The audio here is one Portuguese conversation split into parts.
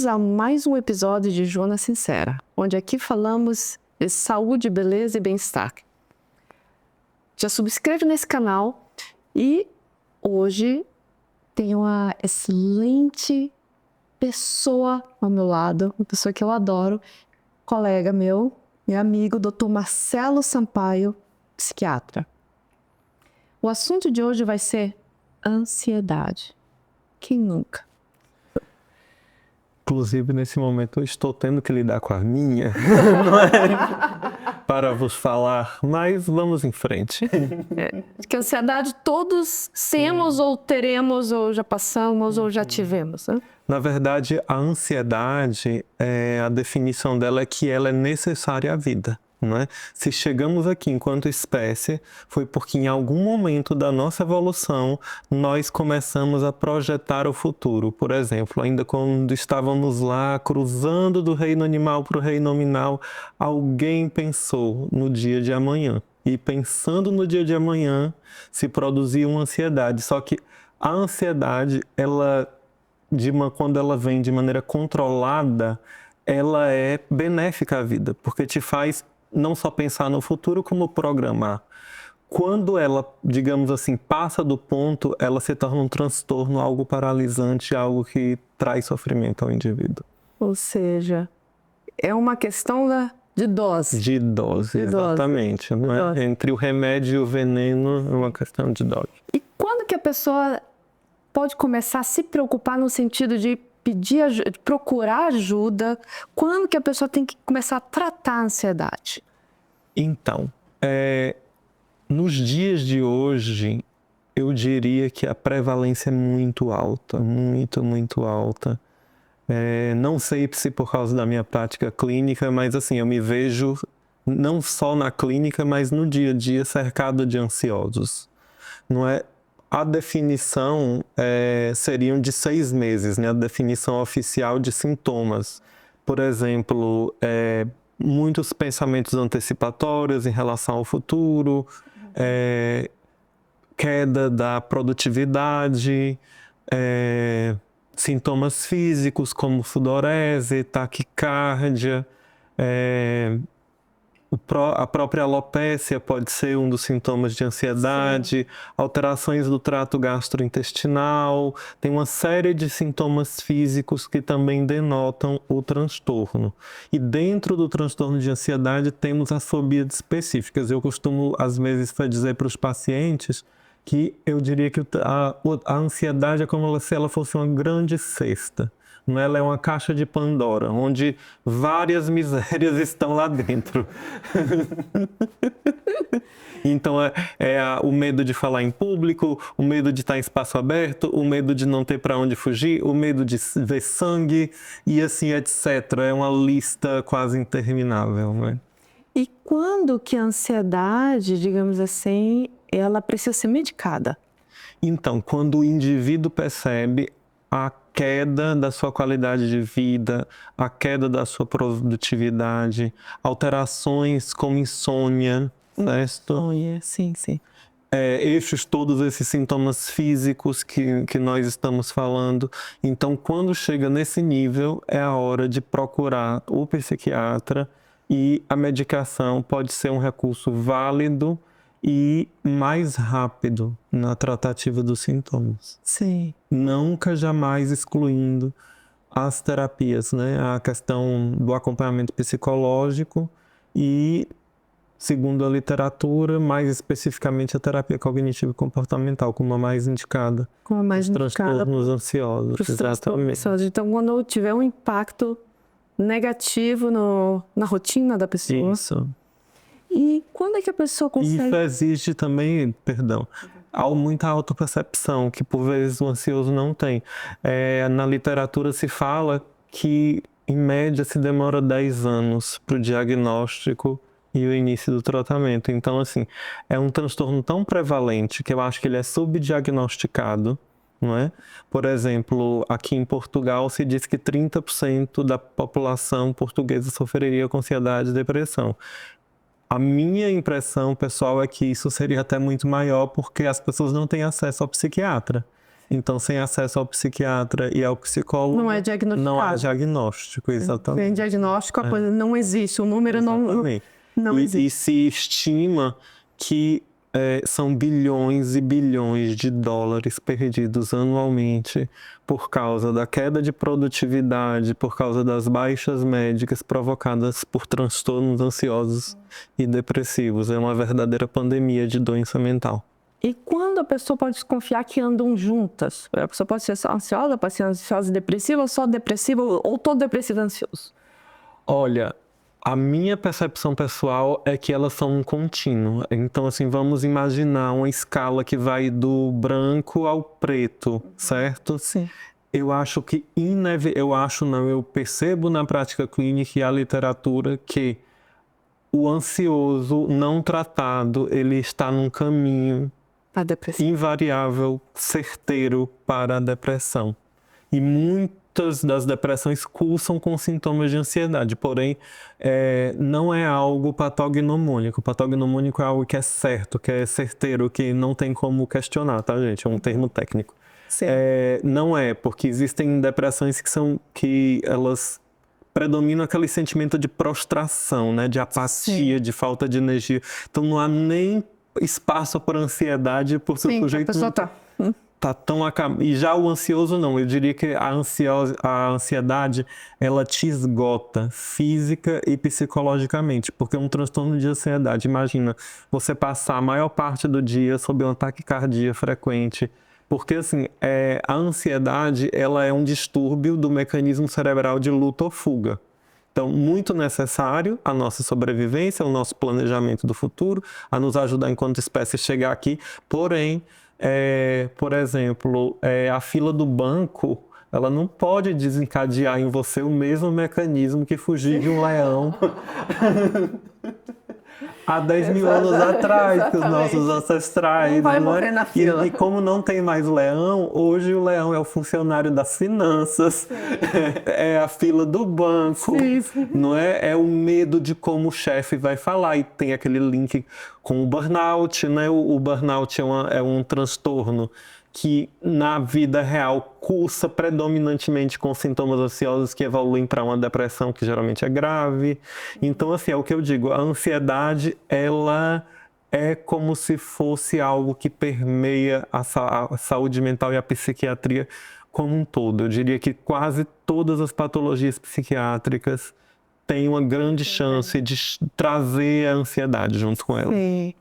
Bem-vindos a mais um episódio de Joana Sincera, onde aqui falamos de saúde, beleza e bem-estar. Já subscreve nesse canal e hoje tenho uma excelente pessoa ao meu lado, uma pessoa que eu adoro, colega meu amigo, Dr. Marcelo Sampaio, psiquiatra. O assunto de hoje vai ser ansiedade. Quem nunca? Inclusive, nesse momento, eu estou tendo que lidar com a minha, não é? Para vos falar, mas vamos em frente. Porque ansiedade todos temos, ou teremos, ou já passamos, ou já tivemos, né? Na verdade, a ansiedade, a definição dela é que ela é necessária à vida. Não é? Se chegamos aqui enquanto espécie, foi porque em algum momento da nossa evolução nós começamos a projetar o futuro. Por exemplo, ainda quando estávamos lá cruzando do reino animal para o reino nominal, alguém pensou no dia de amanhã. E pensando no dia de amanhã, se produzia uma ansiedade. Só que a ansiedade, quando ela vem de maneira controlada, ela é benéfica à vida, porque te faz não só pensar no futuro, como programar. Quando ela, digamos assim, passa do ponto, ela se torna um transtorno, algo paralisante, algo que traz sofrimento ao indivíduo. Ou seja, é uma questão de dose. De dose, exatamente. Não é? Dose. Entre o remédio e o veneno, é uma questão de dose. E quando que a pessoa pode começar a se preocupar no sentido de de procurar ajuda? Quando que a pessoa tem que começar a tratar a ansiedade? Então, nos dias de hoje, eu diria que a prevalência é muito alta, muito alta. Não sei se por causa da minha prática clínica, mas assim, eu me vejo não só na clínica, mas no dia a dia cercado de ansiosos. Não é? A definição seriam de 6 meses, né? A definição oficial de sintomas. Por exemplo, muitos pensamentos antecipatórios em relação ao futuro, queda da produtividade, sintomas físicos como sudorese, taquicárdia, a própria alopécia pode ser um dos sintomas de ansiedade. Sim. Alterações do trato gastrointestinal, tem uma série de sintomas físicos que também denotam o transtorno. E dentro do transtorno de ansiedade temos as fobias específicas. Eu costumo, às vezes, dizer para os pacientes que eu diria que a ansiedade é como se ela fosse uma grande cesta. Ela é uma caixa de Pandora, onde várias misérias estão lá dentro. Então, o medo de falar em público, o medo de estar em espaço aberto, o medo de não ter para onde fugir, o medo de ver sangue e assim, etc. É uma lista quase interminável, né? E quando que a ansiedade, digamos assim, ela precisa ser medicada? Então, quando o indivíduo percebe a queda da sua qualidade de vida, a queda da sua produtividade, alterações como insônia, certo? Sim. Todos esses sintomas físicos que nós estamos falando. Então, quando chega nesse nível, é a hora de procurar o psiquiatra e a medicação pode ser um recurso válido e mais rápido na tratativa dos sintomas. Sim. Nunca, jamais excluindo as terapias, né? A questão do acompanhamento psicológico e, segundo a literatura, mais especificamente a terapia cognitivo comportamental, como a mais indicada. Como a mais indicada. Transtornos ansiosos, exatamente. Então, quando tiver um impacto negativo na rotina da pessoa. Isso. E quando é que a pessoa consegue... Isso exige também, há muita autopercepção, que por vezes o ansioso não tem. Na literatura se fala que, em média, se demora 10 anos para o diagnóstico e o início do tratamento. Então, assim, é um transtorno tão prevalente que eu acho que ele é subdiagnosticado, não é? Por exemplo, aqui em Portugal se diz que 30% da população portuguesa sofreria com ansiedade e depressão. A minha impressão, pessoal, é que isso seria até muito maior porque as pessoas não têm acesso ao psiquiatra. Então, sem acesso ao psiquiatra e ao psicólogo, Não é diagnosticado. não há diagnóstico, exatamente. Sem diagnóstico, a coisa não existe, o número não existe. E se estima que são bilhões e bilhões de dólares perdidos anualmente por causa da queda de produtividade, por causa das baixas médicas provocadas por transtornos ansiosos e depressivos. É uma verdadeira pandemia de doença mental. E quando a pessoa pode desconfiar que andam juntas? A pessoa pode ser ansiosa, pode ser ansiosa e depressiva, ou só depressiva, ou todo depressivo e ansioso? Olha, a minha percepção pessoal é que elas são um contínuo. Então, assim, vamos imaginar uma escala que vai do branco ao preto, certo? Sim. Eu acho que eu percebo na prática clínica e a literatura que o ansioso não tratado, ele está num caminho invariável, certeiro para a depressão. E muitas das depressões cursam com sintomas de ansiedade, porém, não é algo patognomônico. Patognomônico é algo que é certo, que é certeiro, que não tem como questionar, tá, gente? É um termo técnico. Não é, porque existem depressões que elas predominam aquele sentimento de prostração, né? De apatia, de falta de energia. Então, não há nem espaço para ansiedade, por seu sujeito... a pessoa tá tão acabado. E já o ansioso não, eu diria que a ansiedade, ela te esgota física e psicologicamente, porque é um transtorno de ansiedade. Imagina, você passar a maior parte do dia sob um ataque cardíaco frequente, porque assim, a ansiedade, ela é um distúrbio do mecanismo cerebral de luta ou fuga. Então, muito necessário a nossa sobrevivência, o nosso planejamento do futuro, a nos ajudar enquanto espécie a chegar aqui. Porém, por exemplo, a fila do banco, ela não pode desencadear em você o mesmo mecanismo que fugir de um leão há 10 mil anos atrás, que os nossos ancestrais... Não vai morrer na fila. E como não tem mais leão, hoje o leão é o funcionário das finanças, é a fila do banco, não é? É o medo de como o chefe vai falar, e tem aquele link com o burnout, né? O burnout é um transtorno que na vida real cursa predominantemente com sintomas ansiosos que evoluem para uma depressão que geralmente é grave. Então, assim, é o que eu digo, a ansiedade, ela é como se fosse algo que permeia a saúde mental e a psiquiatria como um todo. Eu diria que quase todas as patologias psiquiátricas têm uma grande chance de trazer a ansiedade junto com ela. Sim.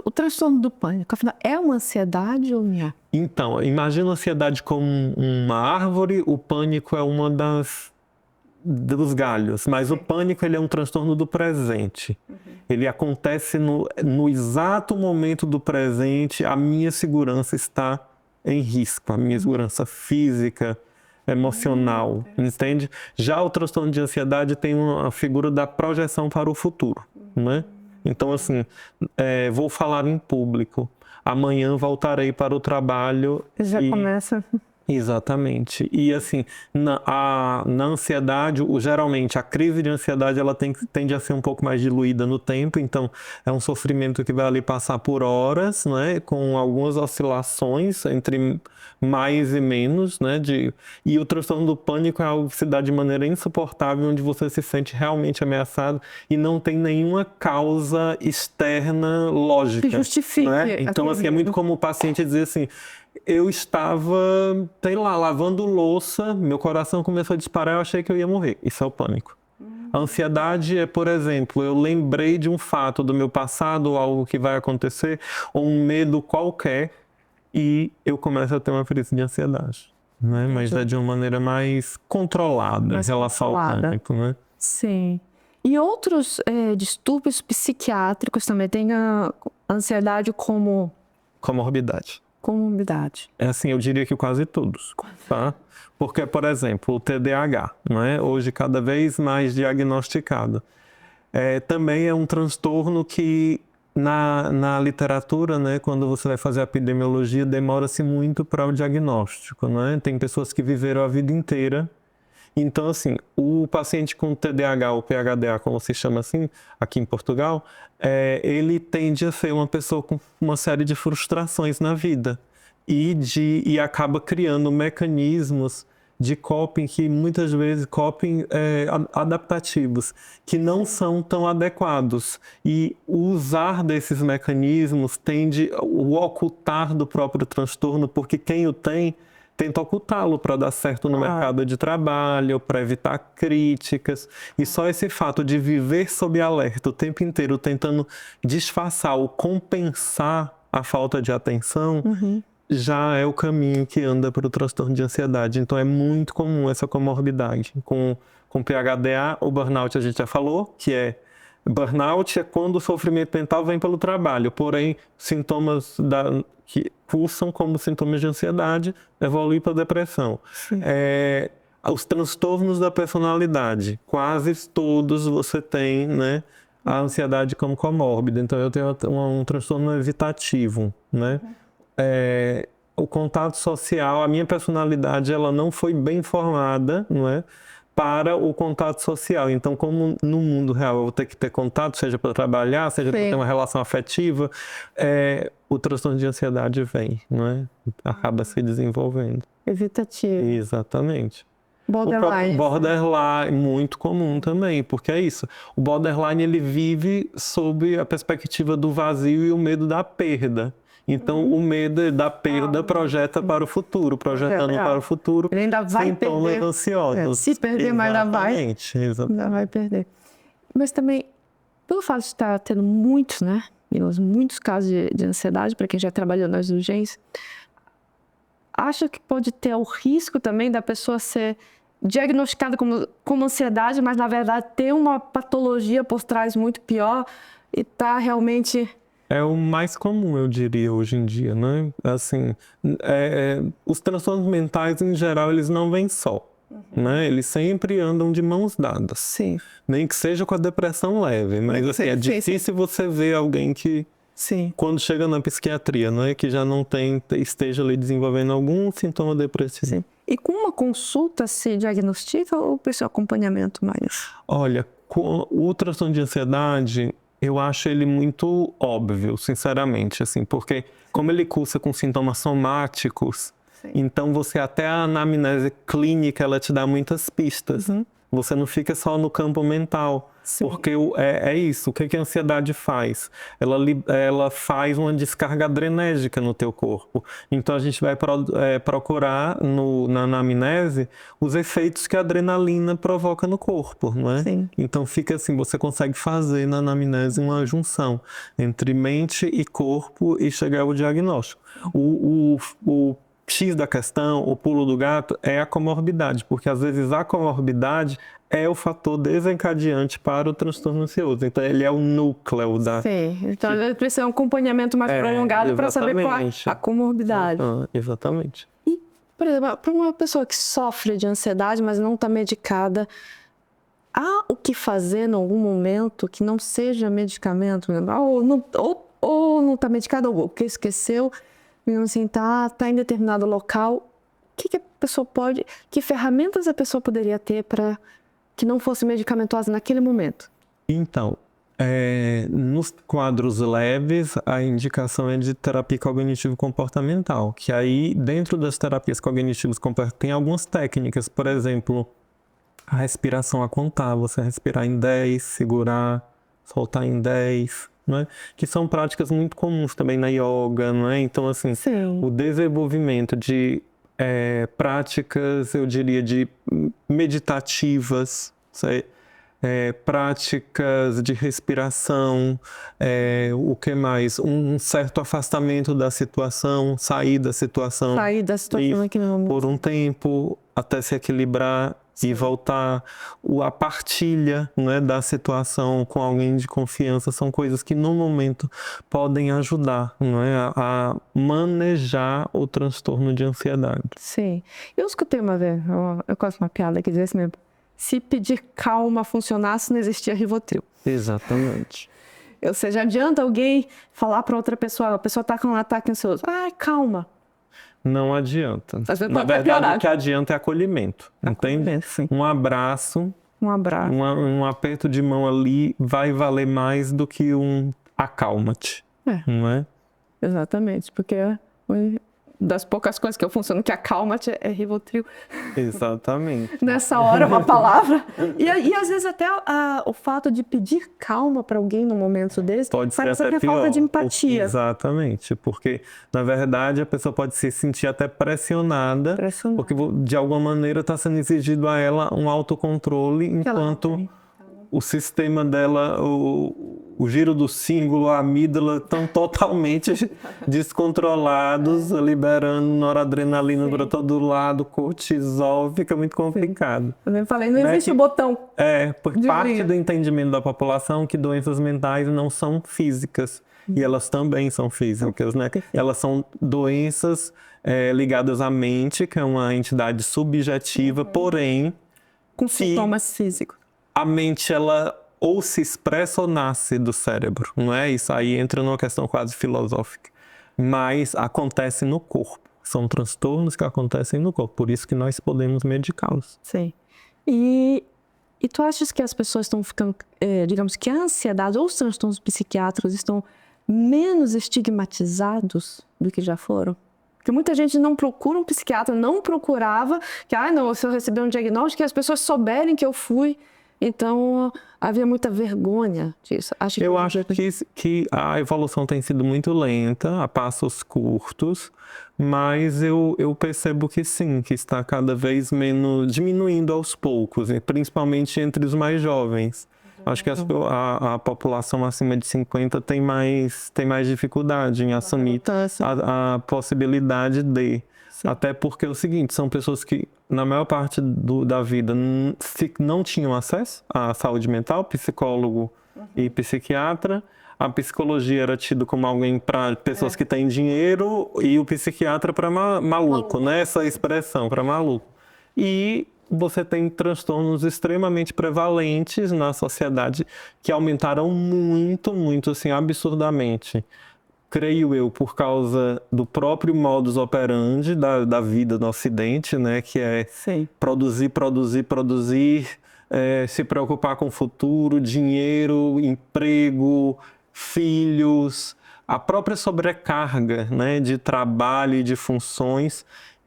O transtorno do pânico, afinal, é uma ansiedade ou não é? Então, imagina a ansiedade como uma árvore, o pânico é uma dos galhos, mas o pânico, ele é um transtorno do presente. Ele acontece no exato momento do presente, a minha segurança está em risco, a minha segurança física, emocional, entende? Já o transtorno de ansiedade tem a figura da projeção para o futuro, né? Então, assim, vou falar em público, amanhã voltarei para o trabalho. Já começa... Exatamente. E assim, na ansiedade, geralmente a crise de ansiedade, ela tende a ser um pouco mais diluída no tempo, então é um sofrimento que vai ali passar por horas, né, com algumas oscilações entre mais e menos, né, e o transtorno do pânico é algo que se dá de maneira insuportável, onde você se sente realmente ameaçado e não tem nenhuma causa externa lógica. Que justifique. Né? Então, assim, é muito comum o paciente dizer assim, eu estava, sei lá, lavando louça, meu coração começou a disparar, eu achei que eu ia morrer. Isso é o pânico. A ansiedade é, por exemplo, eu lembrei de um fato do meu passado, algo que vai acontecer, ou um medo qualquer, e eu começo a ter uma crise de ansiedade. Né? Mas é de uma maneira mais controlada em relação ao pânico. Né? Sim. E outros distúrbios psiquiátricos também têm a ansiedade como... Comorbidade. É assim, eu diria que quase todos, tá? Porque, por exemplo, o TDAH, não é? Hoje cada vez mais diagnosticado. Também é um transtorno que na literatura, né, quando você vai fazer a epidemiologia, demora-se muito para o diagnóstico, né? Tem pessoas que viveram a vida inteira. Então, assim, o paciente com TDAH ou PHDA, como se chama assim, aqui em Portugal, ele tende a ser uma pessoa com uma série de frustrações na vida. e acaba criando mecanismos de coping que muitas vezes coping adaptativos que não são tão adequados, e usar desses mecanismos tende o ocultar do próprio transtorno, porque quem o tem tenta ocultá-lo para dar certo no mercado de trabalho, para evitar críticas, e só esse fato de viver sob alerta o tempo inteiro tentando disfarçar ou compensar a falta de atenção já é o caminho que anda para o transtorno de ansiedade. Então é muito comum essa comorbidade. Com PHDA, o burnout a gente já falou, que burnout é quando o sofrimento mental vem pelo trabalho, porém sintomas que pulsam como sintomas de ansiedade evoluem para depressão. Os transtornos da personalidade, quase todos você tem, né, a ansiedade como comórbida. Então eu tenho um transtorno evitativo, né? O contato social, a minha personalidade, ela não foi bem formada, não é, para o contato social. Então, como no mundo real eu vou ter que ter contato, seja para trabalhar, seja para ter uma relação afetiva, o transtorno de ansiedade vem, não é? Acaba se desenvolvendo. Evitativo. Exatamente. Borderline. O borderline, muito comum também, porque é isso. O borderline, ele vive sob a perspectiva do vazio e o medo da perda. Então, o medo da perda projeta para o futuro, projetando para o futuro, ele ainda vai sintomas perder. ansiosos. Se perder, mas ainda vai. Ainda vai perder. Mas também, pelo fato de estar tendo muitos, né? Muitos casos de ansiedade, para quem já trabalhou nas urgências, acha que pode ter o risco também da pessoa ser diagnosticada como ansiedade, mas na verdade ter uma patologia por trás muito pior e tá realmente... É o mais comum, eu diria, hoje em dia, né? Assim, os transtornos mentais, em geral, eles não vêm só, né? Eles sempre andam de mãos dadas. Sim. Nem que seja com a depressão leve, mas assim, é difícil você ver alguém que, quando chega na psiquiatria, né, que já não esteja ali desenvolvendo algum sintoma depressivo. Sim. E com uma consulta se diagnostica ou precisa acompanhamento mais? Olha, o transtorno de ansiedade, eu acho ele muito óbvio, sinceramente, assim, porque como ele cursa com sintomas somáticos, então você até a anamnese clínica, ela te dá muitas pistas. Você não fica só no campo mental, porque é isso. O que a ansiedade faz? Ela faz uma descarga adrenérgica no teu corpo. Então a gente vai procurar na anamnese os efeitos que a adrenalina provoca no corpo, não é? Sim. Então fica assim, você consegue fazer na anamnese uma junção entre mente e corpo e chegar ao diagnóstico. O X da questão, o pulo do gato, é a comorbidade, porque às vezes a comorbidade é o fator desencadeante para o transtorno ansioso. Então, ele é o núcleo da... Sim, então precisa de um acompanhamento mais prolongado para saber qual é a comorbidade. Exatamente. E, por exemplo, para uma pessoa que sofre de ansiedade, mas não está medicada, há o que fazer em algum momento que não seja medicamento? Ou não está medicada, ou que esqueceu, assim, tá em determinado local, o que a pessoa pode, que ferramentas a pessoa poderia ter para que não fosse medicamentosa naquele momento? Então, nos quadros leves, a indicação é de terapia cognitivo-comportamental, que aí, dentro das terapias cognitivas comportamentais, tem algumas técnicas, por exemplo, a respiração a contar, você respirar em 10, segurar, soltar em 10, não é? Que são práticas muito comuns também na yoga, não é? Então, assim, o desenvolvimento de práticas, eu diria, de meditativas, práticas de respiração, o que mais? Um certo afastamento da situação, sair da situação aqui no momento. por um tempo, até se equilibrar e voltar. A partilha, né, da situação com alguém de confiança são coisas que no momento podem ajudar, não é, a manejar o transtorno de ansiedade. Sim. Eu escutei uma vez, eu gosto de uma piada que diz assim mesmo: se pedir calma funcionasse, não existia Rivotril. Exatamente. Ou seja, adianta alguém falar para outra pessoa, a pessoa está com um ataque ansioso, calma. Não adianta. Na verdade, o que adianta é acolhimento. Entende? Sim. Um abraço. Um aperto de mão ali vai valer mais do que um acalma-te. Não é? Exatamente. Porque das poucas coisas que eu funciono, que acalma-te, é Rivotril. Exatamente. Nessa hora, uma palavra. E às vezes até o fato de pedir calma para alguém no momento desse, Pode ser parece até que é falta de pior, empatia. Exatamente, porque na verdade a pessoa pode se sentir até pressionada, porque de alguma maneira está sendo exigido a ela um autocontrole, enquanto o sistema dela, o giro do símbolo, a amígdala estão totalmente descontrolados, liberando noradrenalina para todo lado, cortisol, fica muito complicado. Eu falei, não existe o botão. Por parte do entendimento da população que doenças mentais não são físicas, e elas também são físicas, né? Elas são doenças ligadas à mente, que é uma entidade subjetiva, porém... Com sintomas físicos. A mente, ela ou se expressa ou nasce do cérebro, não é? Isso aí entra numa questão quase filosófica. Mas acontece no corpo. São transtornos que acontecem no corpo. Por isso que nós podemos medicá-los. Sim. E tu achas que as pessoas estão ficando, digamos que a ansiedade ou os transtornos psiquiátricos estão menos estigmatizados do que já foram? Porque muita gente não procura um psiquiatra, não procurava, que, não, se eu receber um diagnóstico, que as pessoas souberem que eu fui. Então, havia muita vergonha disso. Eu acho que a evolução tem sido muito lenta, a passos curtos, mas eu percebo que sim, que está cada vez menos diminuindo aos poucos, principalmente entre os mais jovens. Acho que a população acima de 50 tem mais dificuldade em assumir a possibilidade de... Até porque é o seguinte, são pessoas que, na maior parte da vida, não tinham acesso à saúde mental, psicólogo e psiquiatra. A psicologia era tido como alguém para pessoas que têm dinheiro e o psiquiatra para maluco, né? Essa expressão, para maluco. E você tem transtornos extremamente prevalentes na sociedade que aumentaram muito, muito, assim, absurdamente. Creio eu, por causa do próprio modus operandi da vida no Ocidente, né? Que é produzir, se preocupar com o futuro, dinheiro, emprego, filhos, a própria sobrecarga, né? De trabalho e de funções.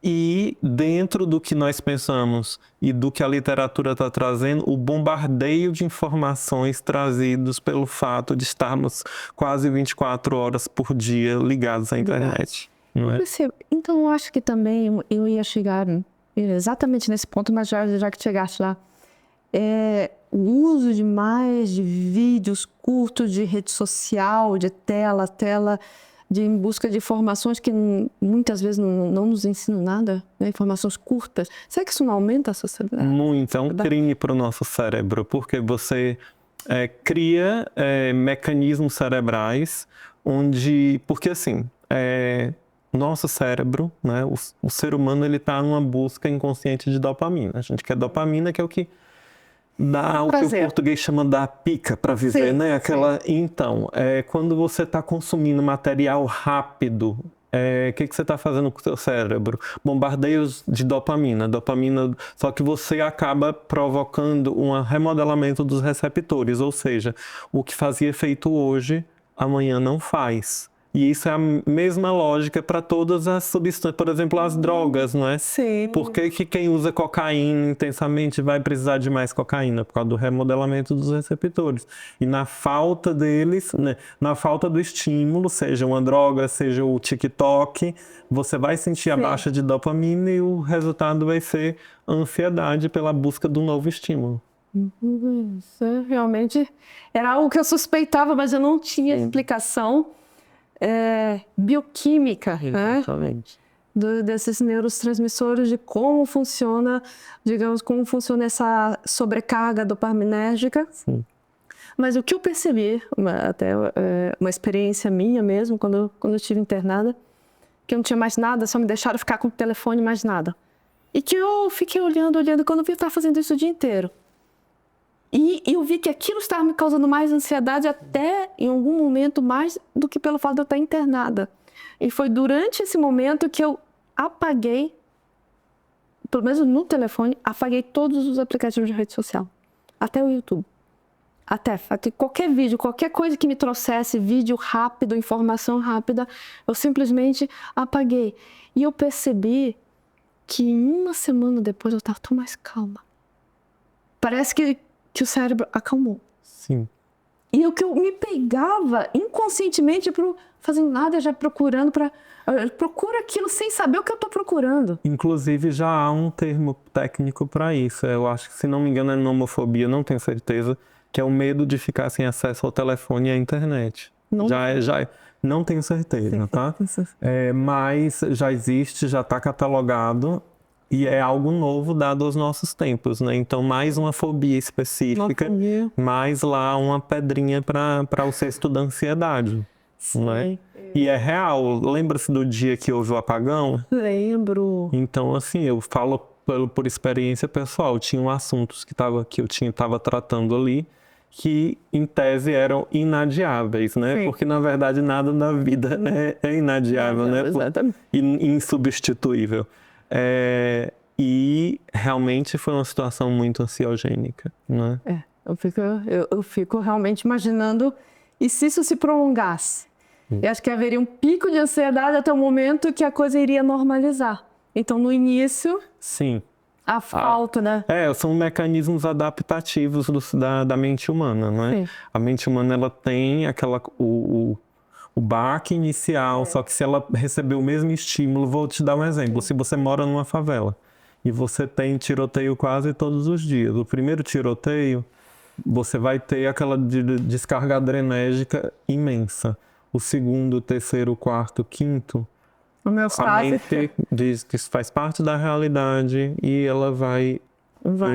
E dentro do que nós pensamos e do que a literatura está trazendo, o bombardeio de informações trazidos pelo fato de estarmos quase 24 horas por dia ligados à internet. Não é? Então, eu acho que também eu ia chegar exatamente nesse ponto, mas já que chegaste lá, o uso demais de vídeos curtos, de rede social, de tela, em busca de informações que muitas vezes não nos ensinam nada, né? Informações curtas. Será que isso não aumenta a sociedade? Muito, é um crime para o nosso cérebro, porque você cria mecanismos cerebrais porque assim, nosso cérebro, né, o ser humano, ele está numa busca inconsciente de dopamina. A gente quer dopamina, que é o que dá o que o português chama da pica para viver, né? Aquela... Então, quando você está consumindo material rápido, o que você está fazendo com o seu cérebro? Bombardeios de dopamina, só que você acaba provocando um remodelamento dos receptores, ou seja, o que fazia efeito hoje, amanhã não faz. E isso é a mesma lógica para todas as substâncias, por exemplo, as drogas, não é? Sim. Por que quem usa cocaína intensamente vai precisar de mais cocaína? Por causa do remodelamento dos receptores. E na falta deles, né, na falta do estímulo, seja uma droga, seja o TikTok, você vai sentir a baixa de dopamina e o resultado vai ser ansiedade pela busca do novo estímulo. Isso realmente era algo que eu suspeitava, mas eu não tinha explicação. Bioquímica, Exatamente. Né? Desses neurotransmissores, de como funciona, digamos, como funciona essa sobrecarga dopaminérgica. Sim. Mas o que eu percebi, até uma experiência minha mesmo, quando eu estive internada, que eu não tinha mais nada, só me deixaram ficar com o telefone, mais nada. E que eu fiquei olhando, quando eu vi, eu estava fazendo isso o dia inteiro. E eu vi que aquilo estava me causando mais ansiedade, até em algum momento mais do que pelo fato de eu estar internada. E foi durante esse momento que eu apaguei, pelo menos no telefone, apaguei todos os aplicativos de rede social, até o YouTube. até qualquer vídeo, qualquer coisa que me trouxesse vídeo rápido, informação rápida, eu simplesmente apaguei. E eu percebi que 1 semana depois eu estava tão mais calma. Parece que o cérebro acalmou. Sim. E o que eu me pegava inconscientemente fazendo nada, já procurando procura aquilo sem saber o que eu estou procurando. Inclusive já há um termo técnico para isso. Eu acho que, se não me engano, é nomofobia, não tenho certeza, que é o medo de ficar sem acesso ao telefone e à internet. Não tenho certeza, tá? Mas já existe, já está catalogado e é algo novo dado aos nossos tempos, né? Então, mais uma fobia específica, mais lá uma pedrinha para o cesto da ansiedade. Não é? E é real. Lembra-se do dia que houve o apagão? Lembro. Então, assim, eu falo por experiência pessoal. Tinham assuntos que eu estava tratando ali que, em tese, eram inadiáveis, né? Sim. Porque, na verdade, nada na vida é inadiável, né? Exatamente. Insubstituível. E realmente foi uma situação muito ansiogênica, né? Eu fico realmente imaginando, e se isso se prolongasse? Eu acho que haveria um pico de ansiedade até o momento que a coisa iria normalizar. Então, no início... Sim. A falta, né? São mecanismos adaptativos da mente humana, não é? Sim. A mente humana, ela tem o baque inicial, só que se ela receber o mesmo estímulo, vou te dar um exemplo. Se você mora numa favela e você tem tiroteio quase todos os dias, o primeiro tiroteio, você vai ter aquela descarga adrenérgica imensa. O segundo, terceiro, quarto, quinto, a mente diz que isso faz parte da realidade e ela vai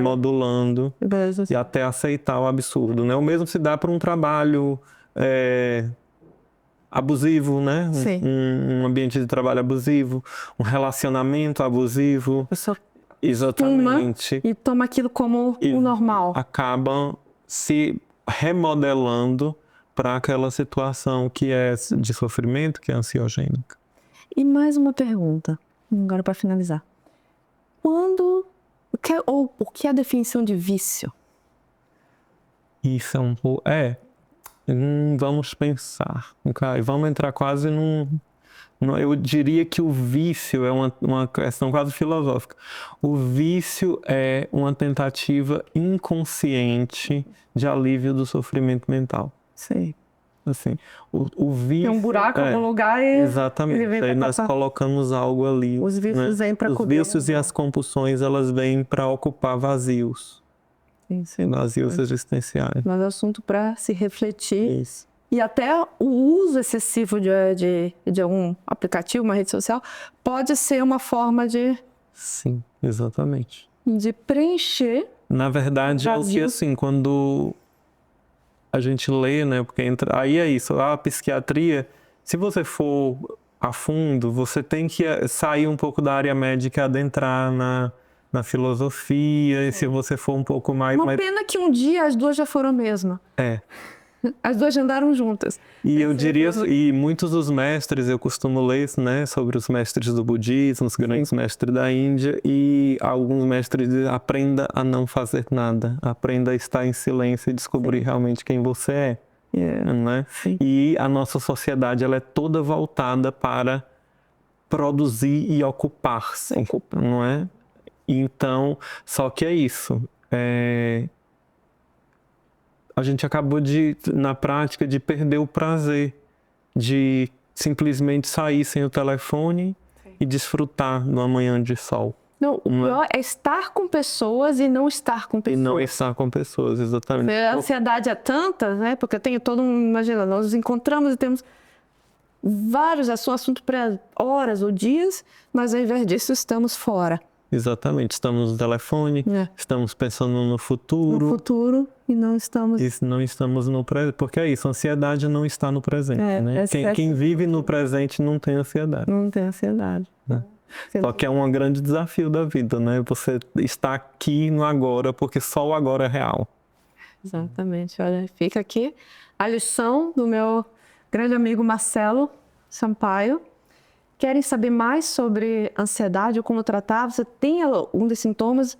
modulando e até aceitar o absurdo, né? O mesmo se dá para um trabalho abusivo, né? Um ambiente de trabalho abusivo, um relacionamento abusivo. Exatamente. E toma aquilo como o normal. Acabam se remodelando para aquela situação que é de sofrimento, que é ansiogênica. E mais uma pergunta, agora para finalizar. O que é a definição de vício? Isso é um pouco... vamos pensar. Okay? Vamos entrar quase eu diria que o vício é uma questão quase filosófica. O vício é uma tentativa inconsciente de alívio do sofrimento mental. Sim. Assim, o vício... Tem um buraco em algum lugar e... Exatamente. Aí nós colocamos algo ali. Os vícios vêm para cobrir. Os vícios e as compulsões, elas vêm para ocupar vazios. Sim. Vazios existenciais. Mas é assunto para se refletir. Isso. E até o uso excessivo de um aplicativo, uma rede social, pode ser uma forma de... Sim, exatamente. De preencher... Na verdade, é o que, assim, quando a gente lê, né? Porque aí é isso, a psiquiatria, se você for a fundo, você tem que sair um pouco da área médica e adentrar na filosofia, e se você for um pouco mais... Uma pena que um dia as duas já foram a mesma. As duas já andaram juntas. E eu diria, e muitos dos mestres, eu costumo ler, né, sobre os mestres do budismo, os grandes mestres da Índia, e alguns mestres dizem, aprenda a não fazer nada, aprenda a estar em silêncio e descobrir realmente quem você é. Né? E a nossa sociedade, ela é toda voltada para produzir e ocupar-se, não é? Então, só que é isso. A gente acabou na prática, de perder o prazer de simplesmente sair sem o telefone e desfrutar de uma manhã de sol. Não, o pior é estar com pessoas e não estar com pessoas. E não estar com pessoas, exatamente. A ansiedade é tanta, né? Porque eu tenho imagina, nós nos encontramos e temos vários assuntos para horas ou dias, mas ao invés disso estamos fora. Exatamente, estamos no telefone, estamos pensando no futuro. No futuro e não estamos... E não estamos no presente, porque é isso, a ansiedade não está no presente, né? Quem vive no presente não tem ansiedade. Não tem ansiedade. Né? Só que é um grande desafio da vida, né? Você está aqui no agora, porque só o agora é real. Exatamente, olha, fica aqui a lição do meu grande amigo Marcelo Sampaio. Querem saber mais sobre ansiedade ou como tratar? Você tem algum desses sintomas?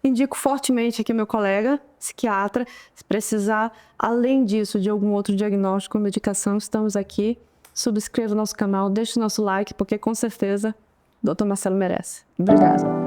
Indico fortemente aqui meu colega, psiquiatra. Se precisar, além disso, de algum outro diagnóstico ou medicação, estamos aqui. Subscreva o nosso canal, deixe o nosso like, porque com certeza o Dr. Marcelo merece. Obrigada.